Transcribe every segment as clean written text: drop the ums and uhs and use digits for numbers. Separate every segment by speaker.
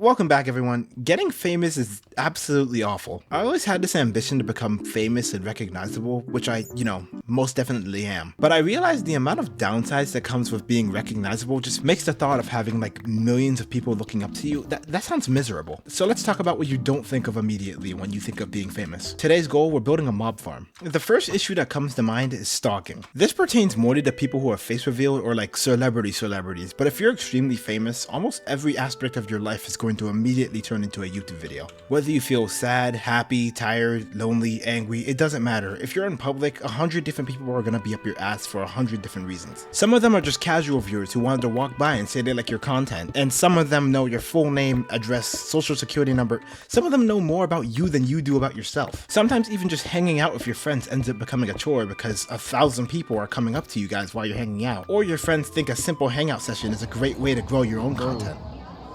Speaker 1: Welcome back, everyone. Getting famous is absolutely awful. I always had this ambition to become famous and recognizable, which I, most definitely am. But I realized the amount of downsides that comes with being recognizable just makes the thought of having like millions of people looking up to you, that sounds miserable. So let's talk about what you don't think of immediately when you think of being famous. Today's goal, we're building a mob farm. The first issue that comes to mind is stalking. This pertains more to the people who are face revealed or like celebrities, but if you're extremely famous, almost every aspect of your life is going to immediately turn into a YouTube video. Whether you feel sad, happy, tired, lonely, angry, it doesn't matter. If you're in public, 100 different people are gonna be up your ass for 100 different reasons. Some of them are just casual viewers who wanted to walk by and say they like your content, and some of them know your full name, address, social security number. Some of them know more about you than you do about yourself. Sometimes even just hanging out with your friends ends up becoming a chore because 1,000 people are coming up to you guys while you're hanging out, or your friends think a simple hangout session is a great way to grow your own content.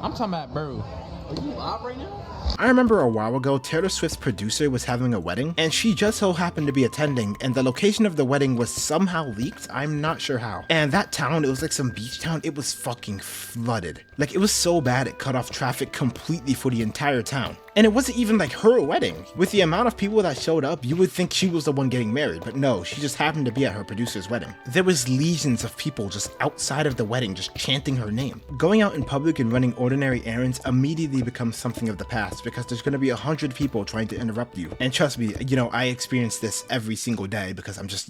Speaker 2: I'm talking about, bro. Are you live right now?
Speaker 1: I remember a while ago, Taylor Swift's producer was having a wedding, and she just so happened to be attending, and the location of the wedding was somehow leaked. I'm not sure how. And that town, it was like some beach town, it was fucking flooded. Like, it was so bad it cut off traffic completely for the entire town. And it wasn't even like her wedding. With the amount of people that showed up, you would think she was the one getting married, but no, she just happened to be at her producer's wedding. There was legions of people just outside of the wedding just chanting her name. Going out in public and running ordinary errands immediately becomes something of the past because there's gonna be 100 people trying to interrupt you. And trust me, I experience this every single day because I'm just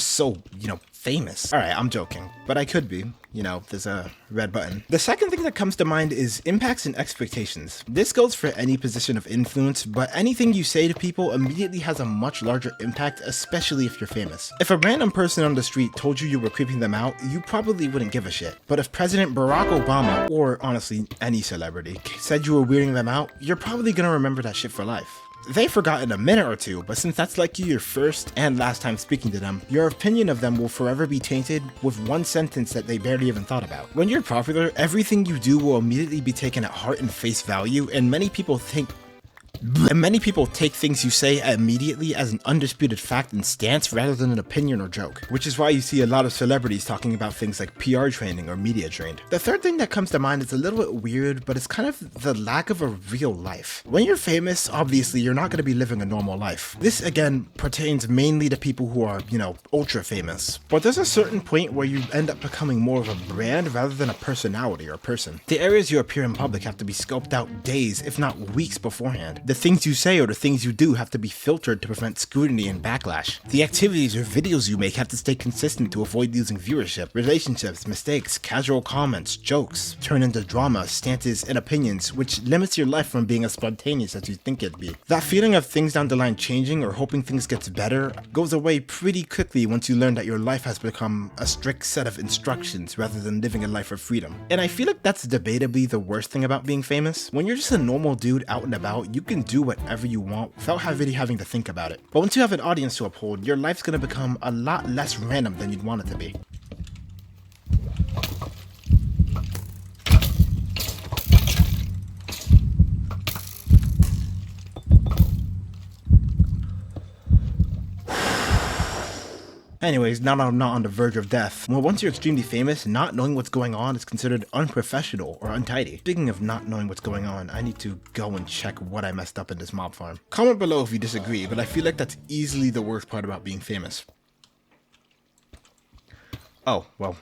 Speaker 1: so, famous. Alright, I'm joking, but I could be. There's a red button. The second thing that comes to mind is impacts and expectations. This goes for any position of influence, but anything you say to people immediately has a much larger impact, especially if you're famous. If a random person on the street told you were creeping them out, you probably wouldn't give a shit. But if President Barack Obama, or honestly any celebrity, said you were weirding them out, you're probably gonna remember that shit for life. They forgot in a minute or two, but since that's likely your first and last time speaking to them, your opinion of them will forever be tainted with one sentence that they barely even thought about. When you're popular, everything you do will immediately be taken at heart and face value, and many people take things you say immediately as an undisputed fact and stance rather than an opinion or joke, which is why you see a lot of celebrities talking about things like PR training or media trained. The third thing that comes to mind is a little bit weird, but it's kind of the lack of a real life. When you're famous, obviously you're not going to be living a normal life. This again pertains mainly to people who are, ultra famous. But there's a certain point where you end up becoming more of a brand rather than a personality or a person. The areas you appear in public have to be scoped out days, if not weeks beforehand. The things you say or the things you do have to be filtered to prevent scrutiny and backlash. The activities or videos you make have to stay consistent to avoid losing viewership. Relationships, mistakes, casual comments, jokes turn into drama, stances, and opinions, which limits your life from being as spontaneous as you think it'd be. That feeling of things down the line changing or hoping things gets better goes away pretty quickly once you learn that your life has become a strict set of instructions rather than living a life of freedom. And I feel like that's debatably the worst thing about being famous. When you're just a normal dude out and about, you can do whatever you want without really having to think about it. But once you have an audience to uphold, your life's gonna become a lot less random than you'd want it to be. Anyways, now I'm not on the verge of death. Well, once you're extremely famous, not knowing what's going on is considered unprofessional or untidy. Speaking of not knowing what's going on, I need to go and check what I messed up in this mob farm. Comment below if you disagree, but I feel like that's easily the worst part about being famous. Oh, well,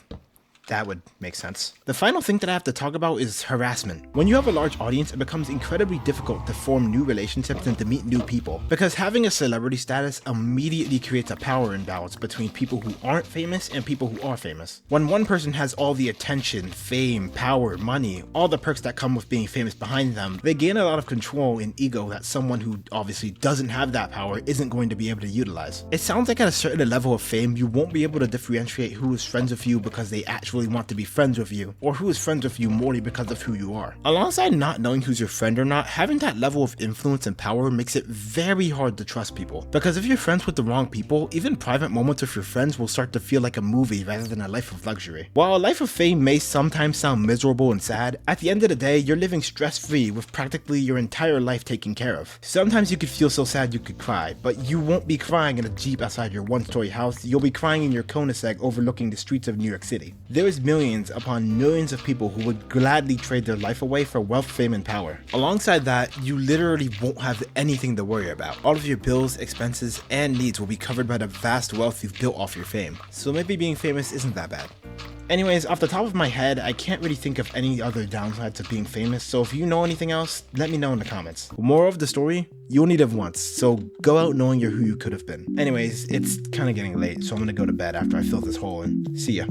Speaker 1: that would make sense. The final thing that I have to talk about is harassment. When you have a large audience, it becomes incredibly difficult to form new relationships and to meet new people, because having a celebrity status immediately creates a power imbalance between people who aren't famous and people who are famous. When one person has all the attention, fame, power, money, all the perks that come with being famous behind them, they gain a lot of control and ego that someone who obviously doesn't have that power isn't going to be able to utilize. It sounds like at a certain level of fame, you won't be able to differentiate who is friends with you because they actually want to be friends with you, or who is friends with you morely because of who you are. Alongside not knowing who's your friend or not, having that level of influence and power makes it very hard to trust people. Because if you're friends with the wrong people, even private moments with your friends will start to feel like a movie rather than a life of luxury. While a life of fame may sometimes sound miserable and sad, at the end of the day, you're living stress-free with practically your entire life taken care of. Sometimes you could feel so sad you could cry, but you won't be crying in a Jeep outside your one-story house, you'll be crying in your cul-de-sac overlooking the streets of New York City. There There's millions upon millions of people who would gladly trade their life away for wealth, fame, and power. Alongside that, you literally won't have anything to worry about. All of your bills, expenses, and needs will be covered by the vast wealth you've built off your fame. So maybe being famous isn't that bad. Anyways, off the top of my head, I can't really think of any other downsides of being famous, so if you know anything else, let me know in the comments. Moral of the story, you only live once, so go out knowing you're who you could have been. Anyways, it's kind of getting late, so I'm gonna go to bed after I fill this hole in. See ya.